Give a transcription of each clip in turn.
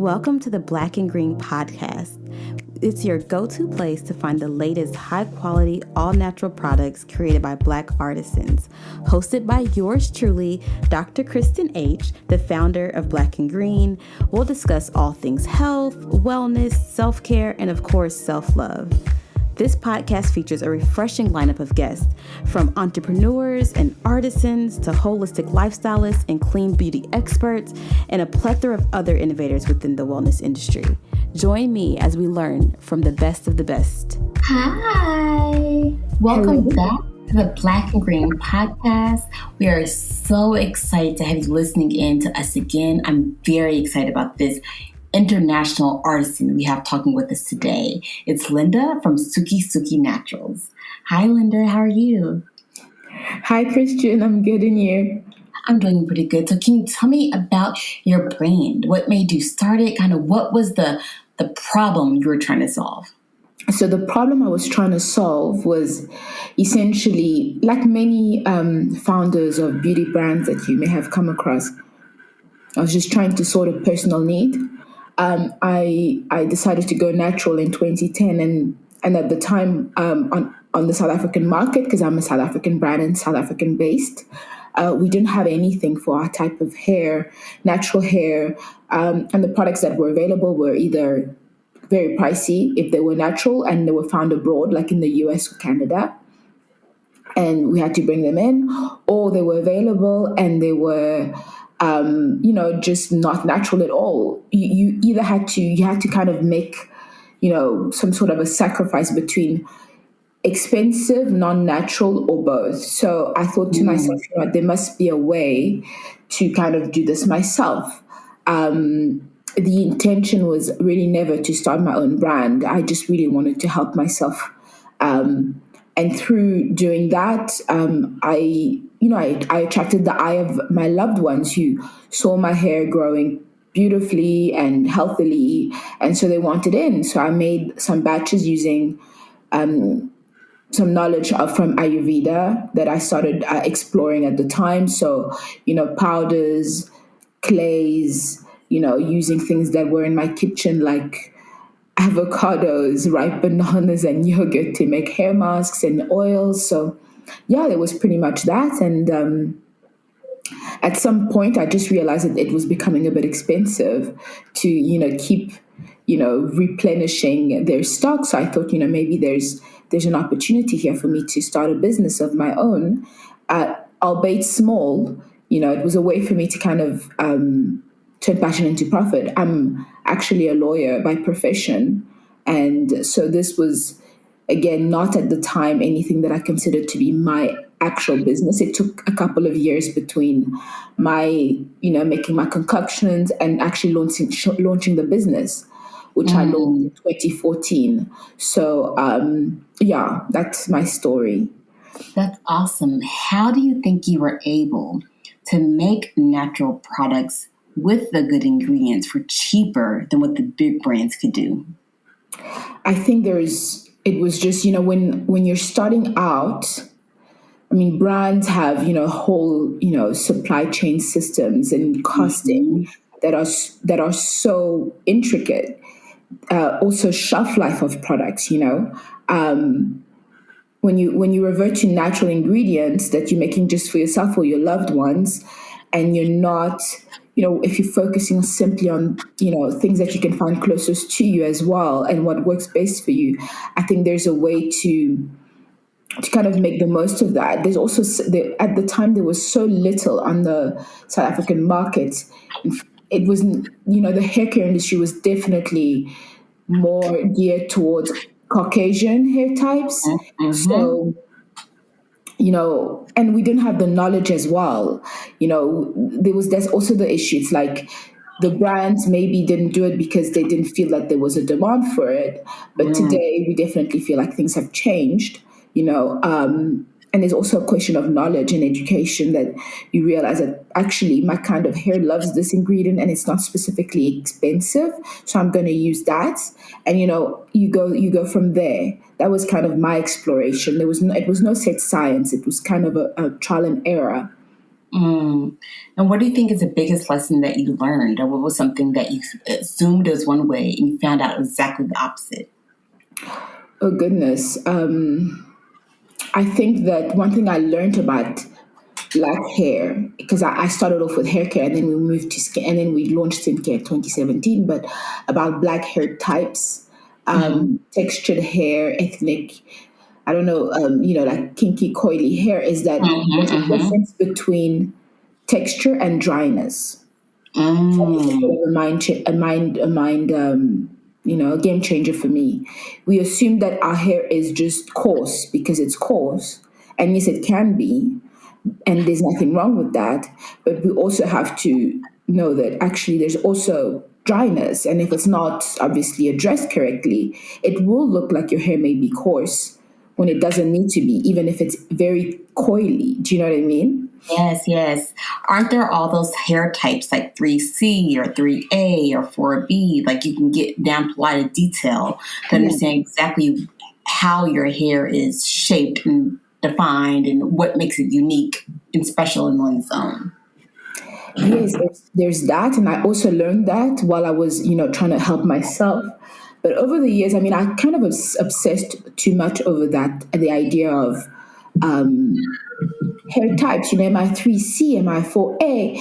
Welcome to the Black and Green podcast. It's your go-to place to find the latest high-quality, all-natural products created by Black artisans. Hosted by yours truly, Dr. Kristen H., the founder of Black and Green. We'll discuss all things health, wellness, self-care, and of course, self-love. This podcast features a refreshing lineup of guests, from entrepreneurs and artisans to holistic lifestylists and clean beauty experts, and a plethora of other innovators within the wellness industry. Join me as we learn from the best of the best. Hi! Welcome back to the Black and Green podcast. We are so excited to have you listening in to us again. I'm very excited about this international artisan we have talking with us today. It's Linda from Suki Suki Naturals. Hi, Linda. How are you? Hi, Christian. I'm good, and you? I'm doing pretty good. So can you tell me about your brand? What made you start it? Kind of what was the problem you were trying to solve? So the problem I was trying to solve was essentially, like many founders of beauty brands that you may have come across, I was just trying to sort a personal need. I decided to go natural in 2010, and at the time on the South African market, because I'm a South African brand and South African based, we didn't have anything for our type of hair, natural hair, and the products that were available were either very pricey if they were natural and they were found abroad, like in the US or Canada, and we had to bring them in, or they were available and they were just not natural at all. You had to kind of make, some sort of a sacrifice between expensive, non-natural, or both. So I thought to myself, there must be a way to kind of do this myself. The intention was really never to start my own brand. I just really wanted to help myself. And through doing that, I attracted the eye of my loved ones who saw my hair growing beautifully and healthily, and so they wanted in. So I made some batches using some knowledge from Ayurveda that I started exploring at the time. So, powders, clays, using things that were in my kitchen, like avocados, ripe bananas, and yogurt to make hair masks and oils. So yeah, it was pretty much that. And at some point, I just realized that it was becoming a bit expensive to, keep, replenishing their stock. So I thought, maybe there's an opportunity here for me to start a business of my own, albeit small. It was a way for me to kind of turn passion into profit. I'm actually a lawyer by profession. And so this was, again, not at the time anything that I considered to be my actual business. It took a couple of years between my, making my concoctions and actually launching the business, which I launched in 2014. So, that's my story. That's awesome. How do you think you were able to make natural products with the good ingredients for cheaper than what the big brands could do? I think it was just, when you're starting out, I mean, brands have, whole, supply chain systems and costing that are so intricate. Also shelf life of products, when you revert to natural ingredients that you're making just for yourself or your loved ones, and you're not, if you're focusing simply on, things that you can find closest to you as well and what works best for you, I think there's a way to kind of make the most of that. There's also, at the time, there was so little on the South African market. It wasn't, the hair care industry was definitely more geared towards Caucasian hair types. So, and we didn't have the knowledge as well. There's also the issue. It's like the brands maybe didn't do it because they didn't feel like there was a demand for it. But today we definitely feel like things have changed, and there's also a question of knowledge and education that you realize that actually my kind of hair loves this ingredient and it's not specifically expensive. So I'm going to use that. And, you go from there. That was kind of my exploration. It was no set science. It was kind of a trial and error. Mm. And what do you think is the biggest lesson that you learned? Or what was something that you assumed was one way and you found out exactly the opposite? Oh, goodness. I think that one thing I learned about black hair, because I started off with hair care and then we moved to skin and then we launched skincare 2017, but about black hair types, Mm-hmm. textured hair, ethnic, I don't know, like kinky, coily hair, is that there's a Mm-hmm. difference between texture and dryness. It's a bit Mm. of a game changer for me. We assume that our hair is just coarse because it's coarse, and yes, it can be, and there's nothing wrong with that. But we also have to know that actually there's also dryness, and if it's not obviously addressed correctly, it will look like your hair may be coarse when it doesn't need to be, even if it's very coily. Do you know what I mean? Yes, yes. Aren't there all those hair types like 3C or 3A or 4B? Like you can get down to a lot of detail to Yeah. understand exactly how your hair is shaped and defined and what makes it unique and special in one's own. Yes, there's that, and I also learned that while I was, trying to help myself. But over the years, I mean, I kind of obsessed too much over that, the idea of hair types. Am I 3C? Am I 4A?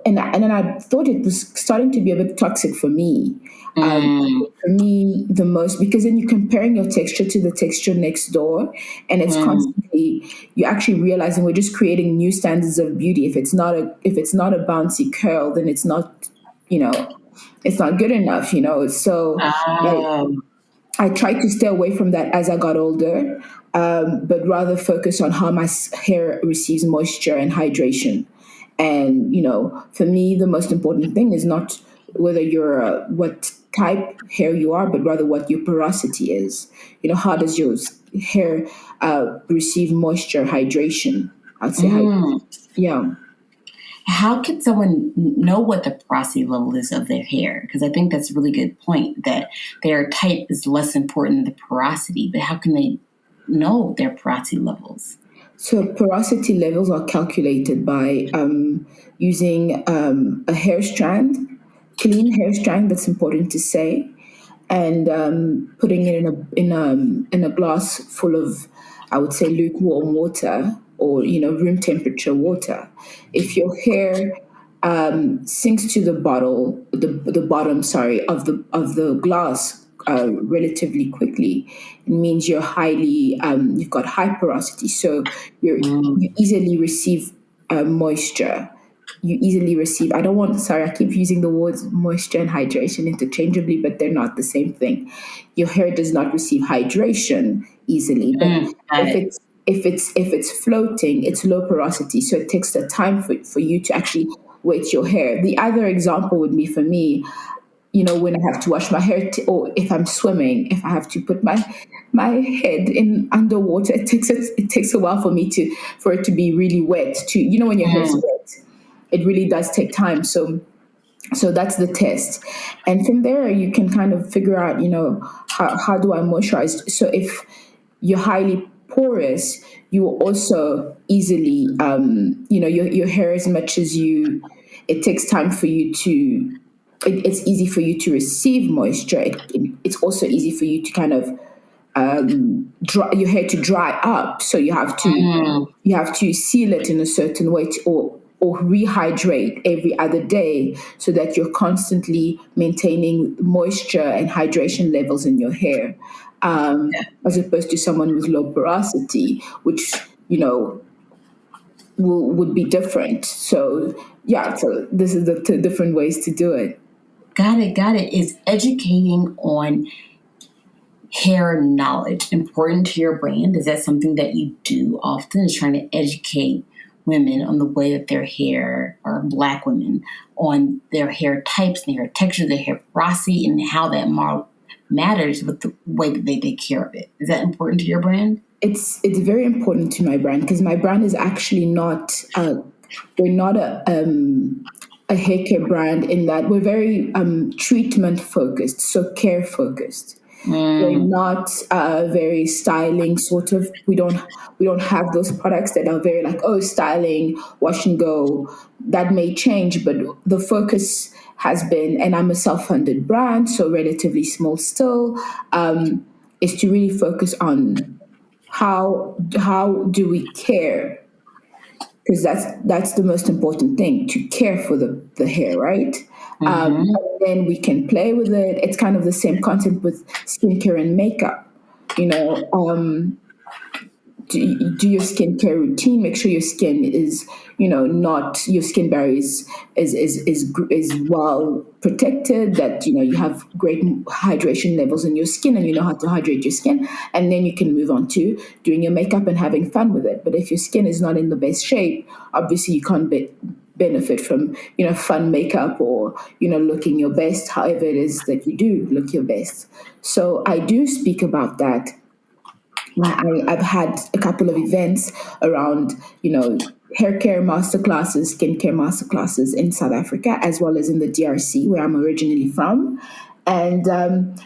And then I thought it was starting to be a bit toxic for me. Mm, For me, the most, because then you're comparing your texture to the texture next door, and it's mm, constantly, you're actually realizing we're just creating new standards of beauty. If it's not a bouncy curl, then you know it's not good enough. So um, I tried to stay away from that as I got older, but rather focus on how my hair receives moisture and hydration. And for me, the most important thing is not whether you're what type hair you are, but rather what your porosity is. How does your hair receive moisture, hydration? I'd say mm. hydration. Yeah. How can someone know what the porosity level is of their hair? Because I think that's a really good point that their type is less important than the porosity, but how can they know their porosity levels? So porosity levels are calculated by using a hair strand, clean hair strand. That's important to say, and putting it in a glass full of, I would say, lukewarm water or room temperature water. If your hair sinks to the bottom, sorry, of the glass relatively quickly, it means you've got high porosity, so Mm, you easily receive moisture. You easily receive. I don't want. Sorry, I keep using the words moisture and hydration interchangeably, but they're not the same thing. Your hair does not receive hydration easily, but got if it. it's floating, it's low porosity, so it takes the time for you to actually wet your hair. The other example would be for me, when I have to wash my hair, or if I'm swimming, if I have to put my head in underwater, it takes a while for it to be really wet. When your hair is Mm, wet, it really does take time. So that's the test, and from there you can kind of figure out, how do I moisturize. So if you're highly porous, you will also easily, your hair, as much as it takes time for you to, it's easy for you to receive moisture. It's also easy for you to kind of your hair to dry up. So mm, you have to seal it in a certain way or rehydrate every other day so that you're constantly maintaining moisture and hydration levels in your hair, as opposed to someone with low porosity, which would be different. So yeah, so this is the two different ways to do it. got it, got it. Is educating on hair knowledge important to your brand? Is that something that you do often, is trying to educate women on the way that their hair, or Black women, on their hair types and their hair texture, their hair porosity, and how that matters with the way that they take care of it? Is that important to your brand? It's very important to my brand because my brand is actually not we're not a hair care brand, in that we're very treatment focused, so care focused. We're not very styling sort of. We don't have those products that are very like, oh, styling, wash and go. That may change, but the focus has been, and I'm a self-funded brand, so relatively small still, is to really focus on how do we care, because that's the most important thing, to care for the hair, right? And then we can play with it. It's kind of the same concept with skincare and makeup. You know, do your skincare routine. Make sure your skin is, not your skin barrier is well protected. That you have great hydration levels in your skin, and you know how to hydrate your skin. And then you can move on to doing your makeup and having fun with it. But if your skin is not in the best shape, obviously you can't benefit from fun makeup or looking your best. However, it is that you do look your best. So I do speak about that. I've had a couple of events around, hair care masterclasses, skincare masterclasses in South Africa, as well as in the DRC, where I'm originally from. And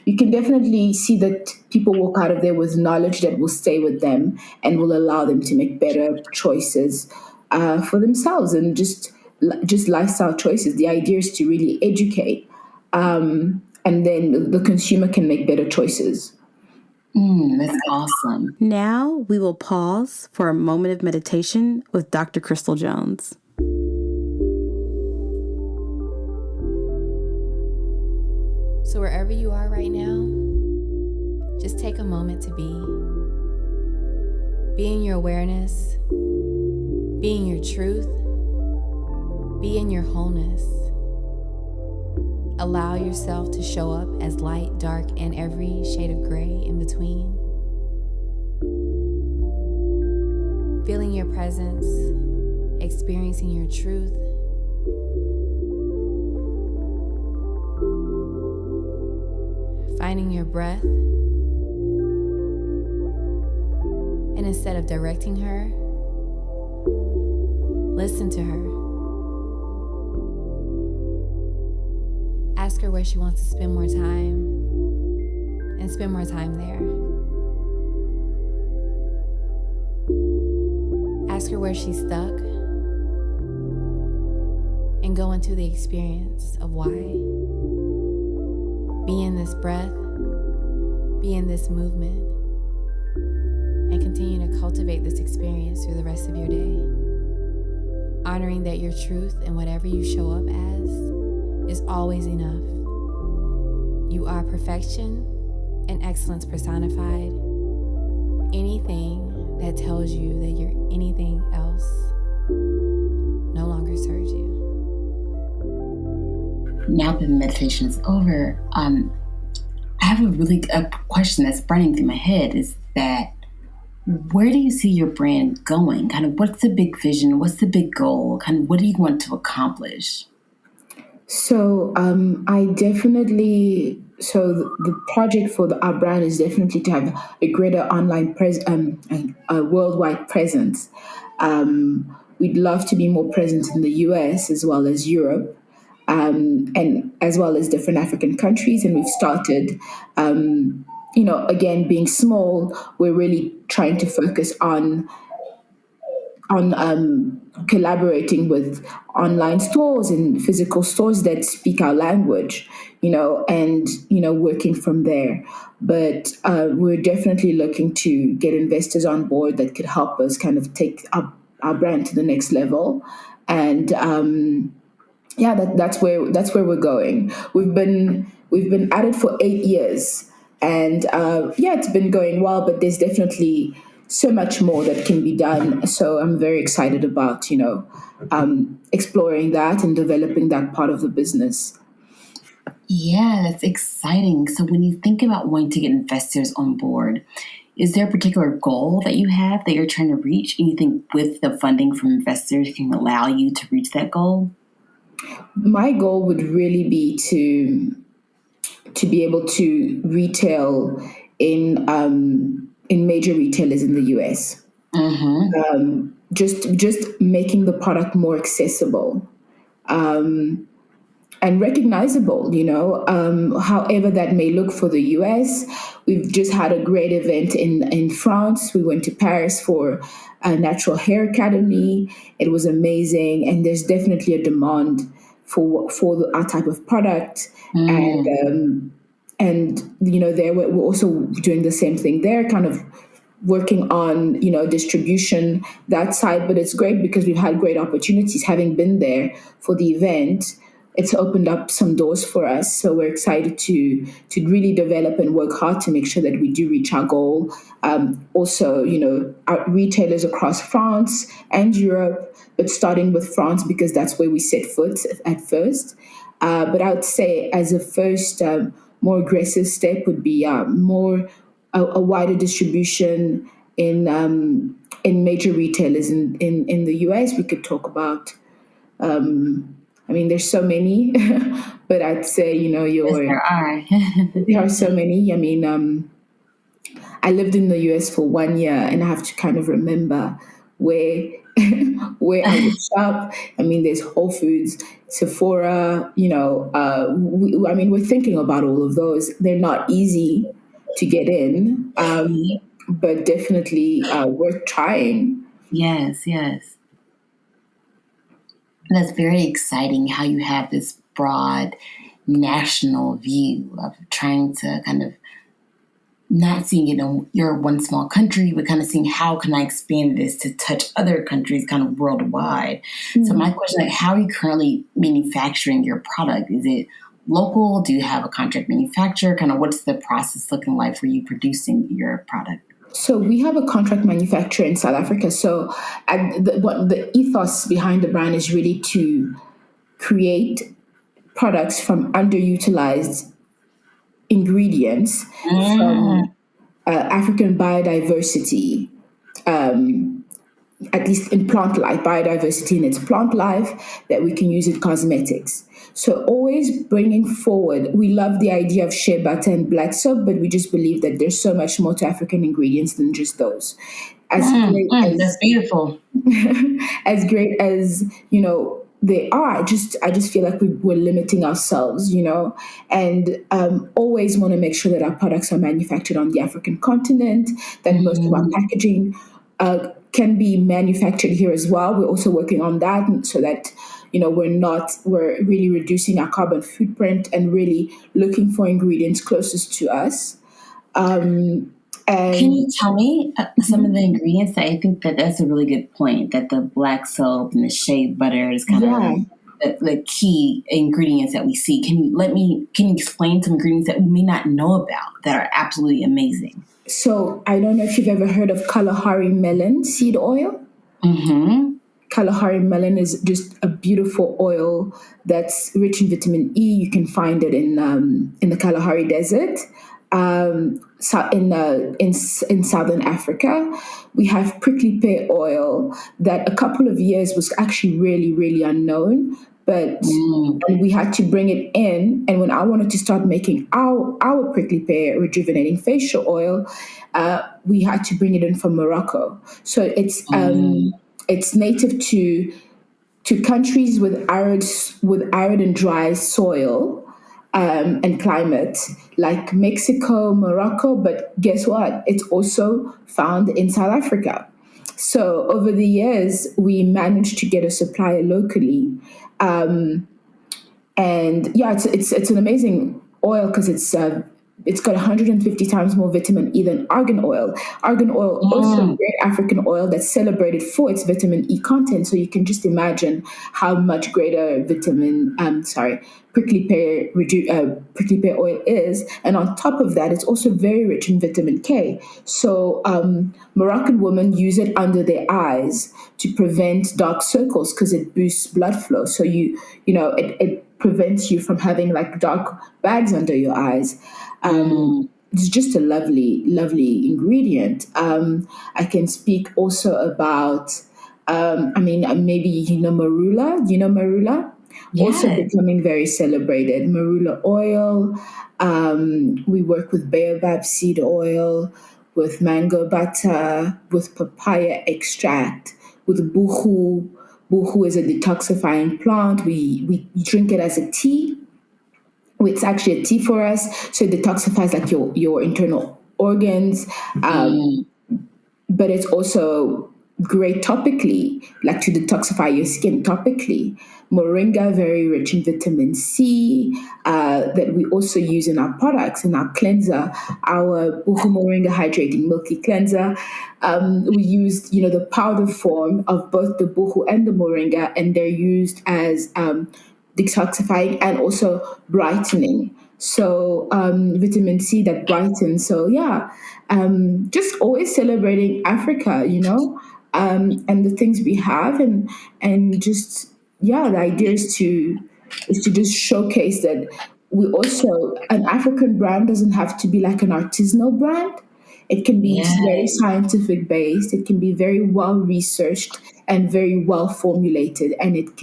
you can definitely see that people walk out of there with knowledge that will stay with them and will allow them to make better choices for themselves, and just lifestyle choices. The idea is to really educate, and then the consumer can make better choices. That's awesome. Now we will pause for a moment of meditation with Dr. Crystal Jones. So wherever you are right now, just take a moment to be. Be in your awareness, be in your truth, be in your wholeness. Allow yourself to show up as light, dark, and every shade of gray in between. Feeling your presence, experiencing your truth. Finding your breath. And instead of directing her, listen to her. Ask her where she wants to spend more time, and spend more time there. Ask her where she's stuck, and go into the experience of why. Be in this breath, be in this movement, and continue to cultivate this experience through the rest of your day. Honoring that your truth and whatever you show up as is always enough. You are perfection and excellence personified. Anything that tells you that you're anything else no longer serves you. Now that the meditation is over, I have a question that's burning through my head, is that where do you see your brand going? Kind of what's the big vision? What's the big goal? Kind of what do you want to accomplish? So the project for our brand is definitely to have a greater online a worldwide presence. We'd love to be more present in the US as well as Europe, and as well as different African countries. And we've started, again, being small, we're really trying to focus on collaborating with online stores and physical stores that speak our language, and working from there. But we're definitely looking to get investors on board that could help us kind of take our brand to the next level. And that's where we're going. We've been at it for 8 years, and it's been going well. But there's definitely so much more that can be done. So I'm very excited about exploring that and developing that part of the business. Yeah, that's exciting. So when you think about wanting to get investors on board, is there a particular goal that you have that you're trying to reach? And you think with the funding from investors can allow you to reach that goal? My goal would really be to be able to retail in major retailers in the US. Just making the product more accessible. and recognizable, however that may look for the US. We've just had a great event in France. We went to Paris for a Natural Hair Academy. It was amazing, and there's definitely a demand for our type of product. And there we're also doing the same thing there, kind of working on distribution that side. But it's great because we've had great opportunities having been there for the event. It's opened up some doors for us, so we're excited to really develop and work hard to make sure that we do reach our goal. Also, our retailers across France and Europe, but starting with France because that's where we set foot at first. But I would say as a first more aggressive step would be a wider distribution in major retailers in the US. We could talk about. There's so many, but I'd say Yes, there are. there are so many. I lived in the US for 1 year, and I have to kind of remember where where I would shop. There's Whole Foods, Sephora. We're thinking about all of those. They're not easy to get in, but definitely worth trying. Yes. That's very exciting how you have this broad national view of trying to kind of not seeing it in your one small country, but kind of seeing how can I expand this to touch other countries kind of worldwide. Mm-hmm. So my question, how are you currently manufacturing your product? Is it local? Do you have a contract manufacturer? Kind of what's the process looking like for you producing your product? So we have a contract manufacturer in South Africa. So what the ethos behind the brand is really to create products from underutilized ingredients from African biodiversity, at least in plant life, biodiversity in its plant life that we can use in cosmetics. So always bringing forward, we love the idea of shea butter and black soap, but we just believe that there's so much more to African ingredients than just those. That's beautiful. As great as, they are, I just feel like we're limiting ourselves, and always want to make sure that our products are manufactured on the African continent, that most of our packaging can be manufactured here as well. We're also working on that so that we're really reducing our carbon footprint and really looking for ingredients closest to us. And can you tell me some of the ingredients? I think that's a really good point, that the black soap and the shea butter is kind of the key ingredients that we see. Can you explain some ingredients that we may not know about that are absolutely amazing? So I don't know if you've ever heard of Kalahari melon seed oil. Mm-hmm. Kalahari melon is just a beautiful oil that's rich in vitamin E. You can find it in the Kalahari Desert. In Southern Africa, we have prickly pear oil that a couple of years was actually really, really unknown, but we had to bring it in. And when I wanted to start making our prickly pear rejuvenating facial oil, we had to bring it in from Morocco. So it's native to countries with arid and dry soil. And climate, like Mexico, Morocco, but guess what? It's also found in South Africa. So over the years, we managed to get a supplier locally, and it's an amazing oil because it's got 150 times more vitamin E than argan oil. Argan oil, also a great African oil that's celebrated for its vitamin E content. So you can just imagine how much greater prickly pear oil is. And on top of that, it's also very rich in vitamin K. So Moroccan women use it under their eyes to prevent dark circles because it boosts blood flow. So it prevents you from having like dark bags under your eyes. It's just a lovely, lovely ingredient. I can speak also about, maybe marula. You know marula? Yes. Also becoming very celebrated. Marula oil. We work with baobab seed oil, with mango butter, with papaya extract, with buchu, buchu is a detoxifying plant. We drink it as a tea. It's actually a tea for us, so it detoxifies like your internal organs. But it's also great topically, like to detoxify your skin topically. Moringa, very rich in vitamin C, that we also use in our products, in our cleanser, our Buchu Moringa Hydrating Milky Cleanser. We used, the powder form of both the Buchu and the Moringa, and they're used as detoxifying and also brightening. So vitamin C that brightens. So yeah, just always celebrating Africa, and the things we have, and just the idea is to just showcase that we also, an African brand doesn't have to be like an artisanal brand. It can be very scientific based. It can be very well researched and very well formulated, and it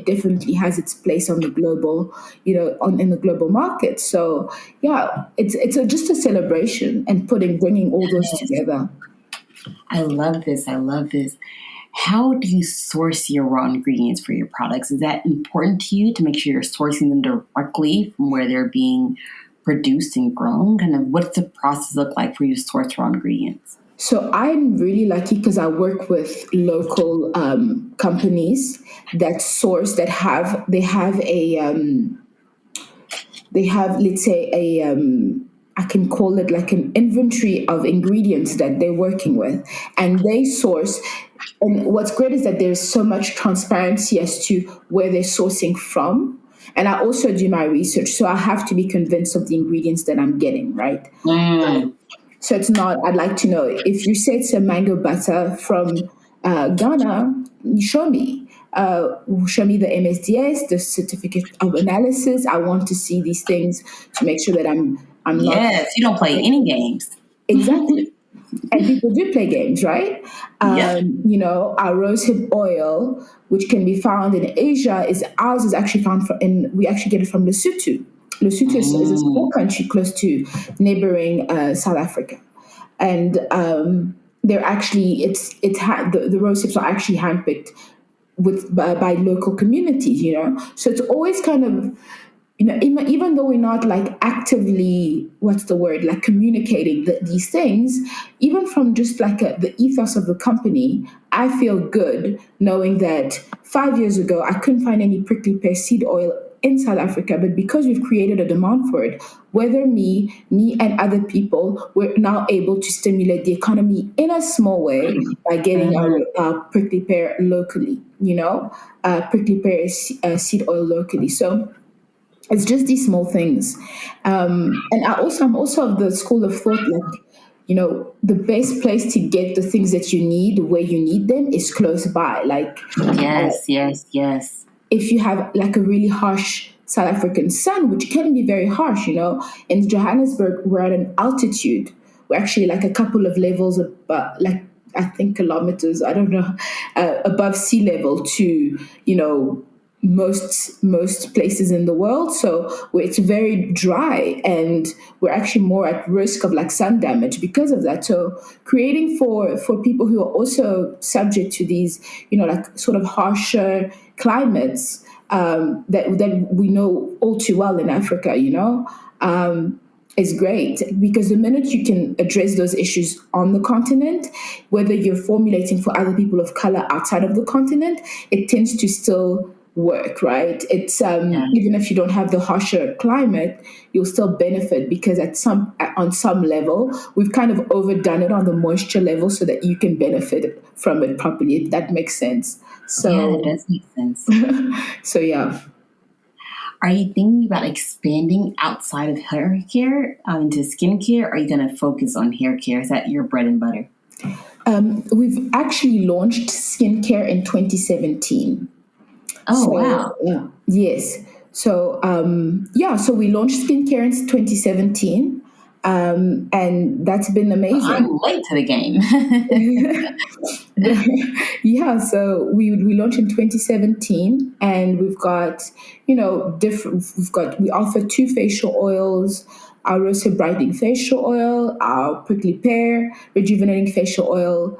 definitely has its place on the global, in the global market. So yeah, it's just a celebration and bringing all those together. I love this. How do you source your raw ingredients for your products? Is that important to you to make sure you're sourcing them directly from where they're being produced and grown? Kind of what's the process look like for you to source raw ingredients? So I'm really lucky because I work with local companies that source, they have let's say I can call it like an inventory of ingredients that they're working with, and they source. And what's great is that there's so much transparency as to where they're sourcing from. And I also do my research, so I have to be convinced of the ingredients that I'm getting, right? So it's not, I'd like to know, if you say it's a mango butter from Ghana, show me. Show me the MSDS, the certificate of analysis. I want to see these things to make sure that I'm not. Yes, you don't play any games. Exactly. And people do play games, right? Our rosehip oil, which can be found in Asia, ours is actually found we actually get it from Lesotho. Lesotho is a small country close to neighboring South Africa, and they're actually the rosehips are actually handpicked by local communities. So it's always kind of. Even though we're not like actively, like communicating these things, even from just like the ethos of the company, I feel good knowing that 5 years ago, I couldn't find any prickly pear seed oil in South Africa, but because we've created a demand for it, whether me and other people, we're now able to stimulate the economy in a small way by getting our prickly pear locally, prickly pear seed oil locally. So it's just these small things. And I'm also of the school of thought, like, the best place to get the things that you need where you need them is close by. Like, yes. If you have like a really harsh South African sun, which can be very harsh, in Johannesburg, we're at an altitude. We're actually like a couple of levels above, like, I think kilometers, I don't know, above sea level to, most places in the world. So it's very dry, and we're actually more at risk of like sun damage because of that. So creating for people who are also subject to these, like sort of harsher climates that we know all too well in Africa, is great, because the minute you can address those issues on the continent, whether you're formulating for other people of color outside of the continent, it tends to still work, right? It's even if you don't have the harsher climate, you'll still benefit, because on some level we've kind of overdone it on the moisture level so that you can benefit from it properly, if that makes sense. So it does make sense. So yeah. Are you thinking about expanding outside of hair care into skincare? Or are you going to focus on hair care? Is that your bread and butter? We've actually launched skincare in 2017. Oh, wow. Yeah. Yes. So, so we launched skincare in 2017. And that's been amazing. Well, I'm late to the game. Yeah, so we launched in 2017, and we've got, we offer 2 facial oils, our roasted brightening facial oil, our prickly pear rejuvenating facial oil.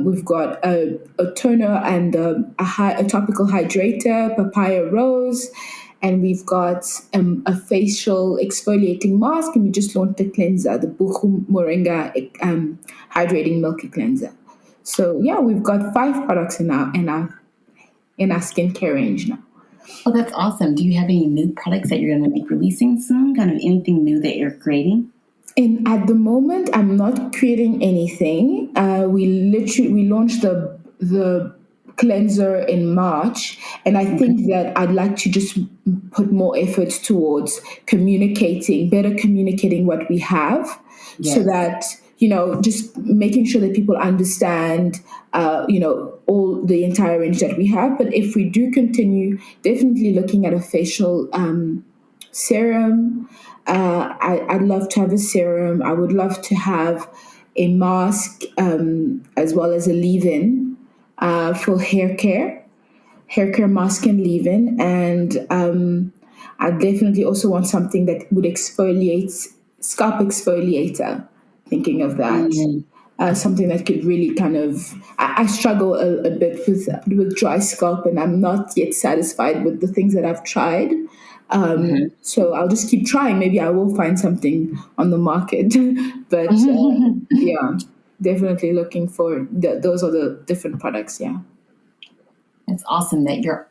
We've got a toner and a topical hydrator, papaya rose, and we've got a facial exfoliating mask, and we just launched the cleanser, the Buchu Moringa hydrating milky cleanser. So yeah, we've got 5 products in our skincare range now. Oh, that's awesome. Do you have any new products that you're going to be releasing soon? Kind of anything new that you're creating? And at the moment, I'm not creating anything. We launched the cleanser in March, and I think that I'd like to just put more efforts towards better communicating what we have, so that just making sure that people understand, all the entire range that we have. But if we do continue, definitely looking at a facial serum. I'd love to have a serum. I would love to have a mask, as well as a leave-in for hair care mask and leave-in. And I definitely also want something that would exfoliate, scalp exfoliator. Thinking of that. Something that could really kind of... I struggle a bit with dry scalp, and I'm not yet satisfied with the things that I've tried. So I'll just keep trying. Maybe I will find something on the market. But yeah, definitely looking for those are the different products. Yeah. It's awesome that you're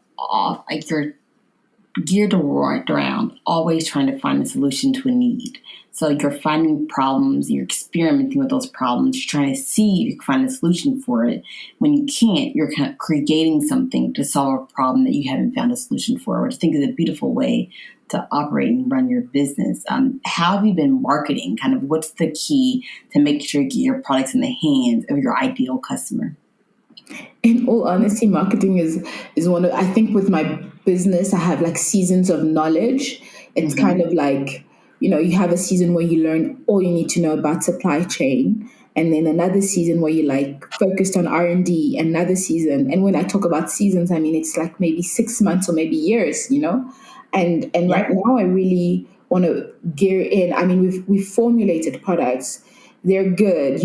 geared around always trying to find a solution to a need. So you're finding problems, you're experimenting with those problems, you're trying to see if you can find a solution for it. When you can't, you're kind of creating something to solve a problem that you haven't found a solution for, which I think is a beautiful way to operate and run your business. How have you been marketing? Kind of what's the key to make sure you get your products in the hands of your ideal customer? In all honesty, marketing is one of... I think with my business, I have like seasons of knowledge. It's kind of like, you have a season where you learn all you need to know about supply chain, and then another season where you like focused on R&D, another season. And when I talk about seasons, I mean it's like maybe 6 months or maybe years, And right now, I really want to gear in. I mean, we've formulated products; they're good,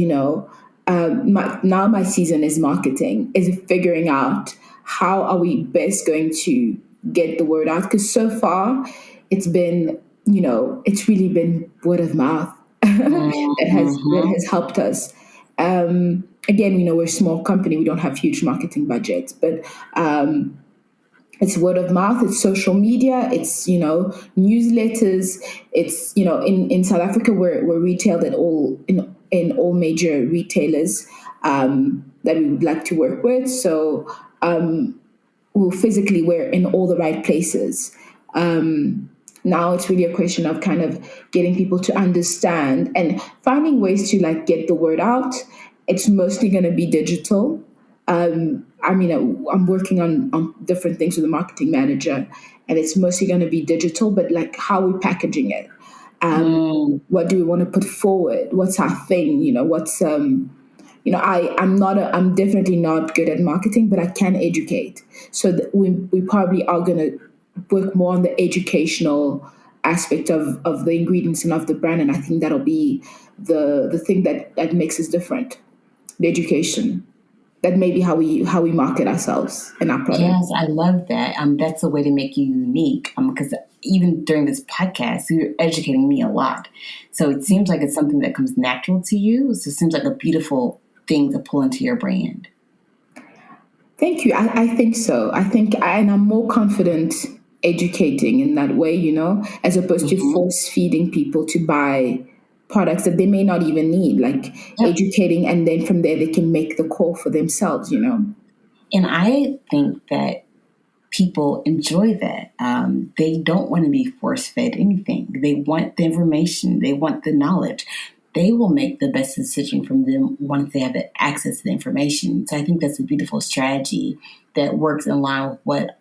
now my season is marketing, is figuring out how are we best going to get the word out. Because so far it's been, it's really been word of mouth that has helped us. Again, we're a small company. We don't have huge marketing budgets, but it's word of mouth, it's social media, it's, newsletters. It's, in South Africa, we're retailed at in all major retailers that we would like to work with. So we're in all the right places. Now it's really a question of kind of getting people to understand and finding ways to like get the word out. It's mostly going to be digital. I'm working on different things with the marketing manager, and it's mostly going to be digital, but like how are we packaging it? What do we want to put forward? What's our thing? I'm definitely not good at marketing, but I can educate. So we probably are going to work more on the educational aspect of the ingredients and of the brand. And I think that'll be the thing that makes us different. The education. That may be how we market ourselves and our product. Yes, I love that. That's a way to make you unique. Because even during this podcast, you're educating me a lot. So it seems like it's something that comes natural to you. So it seems like a beautiful thing to pull into your brand. Thank you. I think so. And I'm more confident educating in that way, as opposed to force feeding people to buy products that they may not even need, like educating, and then from there they can make the call for themselves, And I think that people enjoy that. They don't want to be force-fed anything. They want the information. They want the knowledge. They will make the best decision from them once they have access to the information. So I think that's a beautiful strategy that works in line with what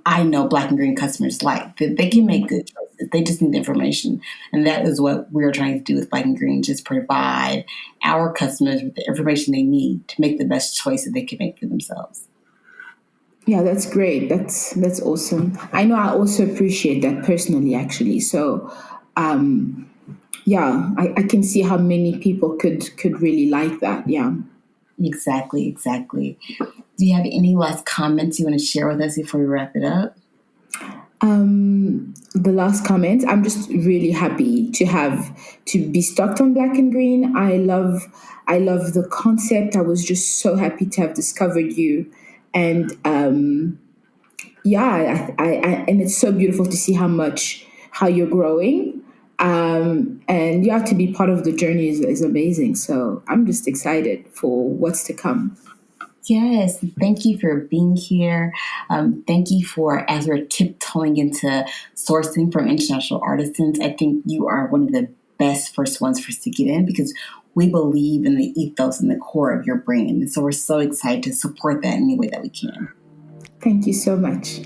I know Black and Green customers like. That they can make good choices. They just need the information. And that is what we're trying to do with Black and Green, just provide our customers with the information they need to make the best choice that they can make for themselves. Yeah, that's great. That's awesome. I know I also appreciate that personally, actually. So Yeah, I can see how many people could really like that. Yeah. Exactly. Do you have any last comments you want to share with us before we wrap it up? The last comment, I'm just really happy to be stocked on Black and Green. I love the concept. I was just so happy to have discovered you, and yeah, and it's so beautiful to see how you're growing, and yeah, to be part of the journey is amazing. So I'm just excited for what's to come. Yes, thank you for being here. Thank you for, as we're tiptoeing into sourcing from international artisans, I think you are one of the best first ones for us to get in because we believe in the ethos and the core of your brand. And so we're so excited to support that in any way that we can. Thank you so much.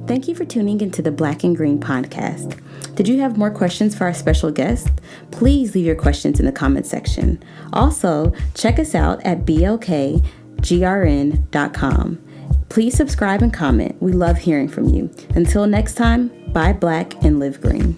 Thank you for tuning into the Black and Green podcast. Did you have more questions for our special guest? Please leave your questions in the comment section. Also, check us out at blkgrn.com. Please subscribe and comment. We love hearing from you. Until next time, buy Black and live green.